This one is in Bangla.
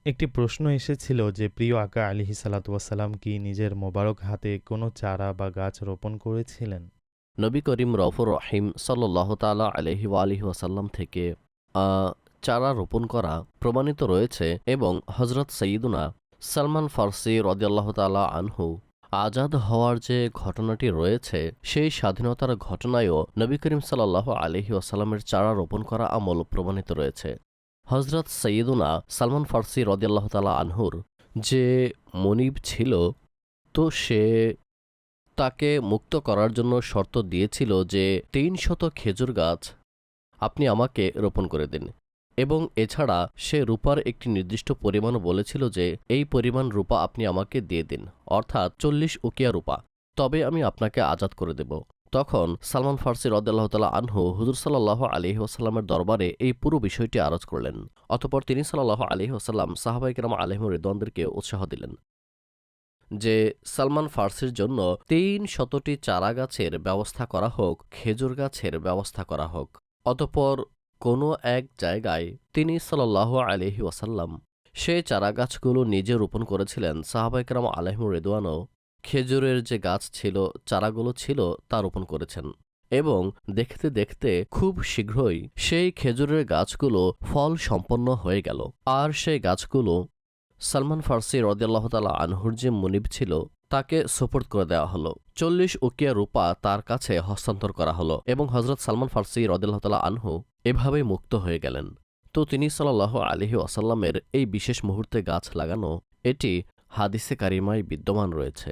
একটি প্রশ্ন এসেছিল যে প্রিয় আকা আলিহি সালাতু কি নিজের মোবারক হাতে কোনো চারা বা গাছ রোপণ করেছিলেন? নবী করিম রফুর রহিম সাল্লাহ তালা আলহি আলিহি ওয়াসাল্লাম থেকে চারা রোপণ করা প্রমাণিত রয়েছে এবং হজরত সঈদুনা সালমান ফার্সি রদিয়াল্লাহ তালা আনহু আজাদ হওয়ার যে ঘটনাটি রয়েছে সেই স্বাধীনতার ঘটনায়ও নবী করিম সাল্লাহ আলহি ওয়াসাল্লামের চারা রোপণ করা আমল প্রমাণিত রয়েছে। হজরত সঈদুনা সালমান ফার্সি রদিয়াল্লাহ তালা আনহুর যে মনিব ছিল, তো সে তাকে মুক্ত করার জন্য শর্ত দিয়েছিল যে ৩০০ খেজুর গাছ আপনি আমাকে রোপণ করে দিন, এবং এছাড়া সে রূপার একটি নির্দিষ্ট পরিমাণও বলেছিল যে এই পরিমাণ রূপা আপনি আমাকে দিয়ে দিন, অর্থাৎ ৪০ উকিয়া রূপা, তবে আমি আপনাকে আজাদ করে দেব। তখন সালমান ফার্সি রদিয়াল্লাহু তাআলা আনহু হুজুর সাল্লাল্লাহু আলাইহি ওয়াসাল্লামের দরবারে এই পুরো বিষয়টি আরজ করলেন। অতঃপর তিনি সাল্লাল্লাহু আলাইহি ওয়াসাল্লাম সাহাবায়ে কেরাম আলাইহিম রিদওয়ানদেরকে উৎসাহ দিলেন যে সালমান ফার্সির জন্য ৩০০টি চারা গাছের ব্যবস্থা করা হোক, খেজুর গাছের ব্যবস্থা করা হোক। অতঃপর কোনো এক জায়গায় তিনি সাল্লাল্লাহু আলাইহি ওয়াসাল্লাম সে চারা গাছগুলো নিজে রোপণ করেছিলেন। সাহাবায়ে কেরাম আলাইহিম রিদওয়ানও খেজুরের যে গাছ ছিল, চারাগুলো ছিল, তা রোপণ করেছেন এবং দেখতে দেখতে খুব শীঘ্রই সেই খেজুরের গাছগুলো ফল সম্পন্ন হয়ে গেল। আর সেই গাছগুলো সালমান ফার্সি রদিয়াল্লাহু তাআলা আনহুর যে মুনিব ছিল তাকে সোপর্দ করে দেওয়া হলো। ৪০ উকিয়া রূপা তার কাছে হস্তান্তর করা হলো এবং হজরত সালমান ফার্সি রদিয়াল্লাহু তাআলা আনহু এভাবেই মুক্ত হয়ে গেলেন। তো তিনি সাল্লাল্লাহু আলাইহি ওয়াসাল্লামের এই বিশেষ মুহূর্তে গাছ লাগানো, এটি হাদিসে কারিমায় বিদ্যমান রয়েছে।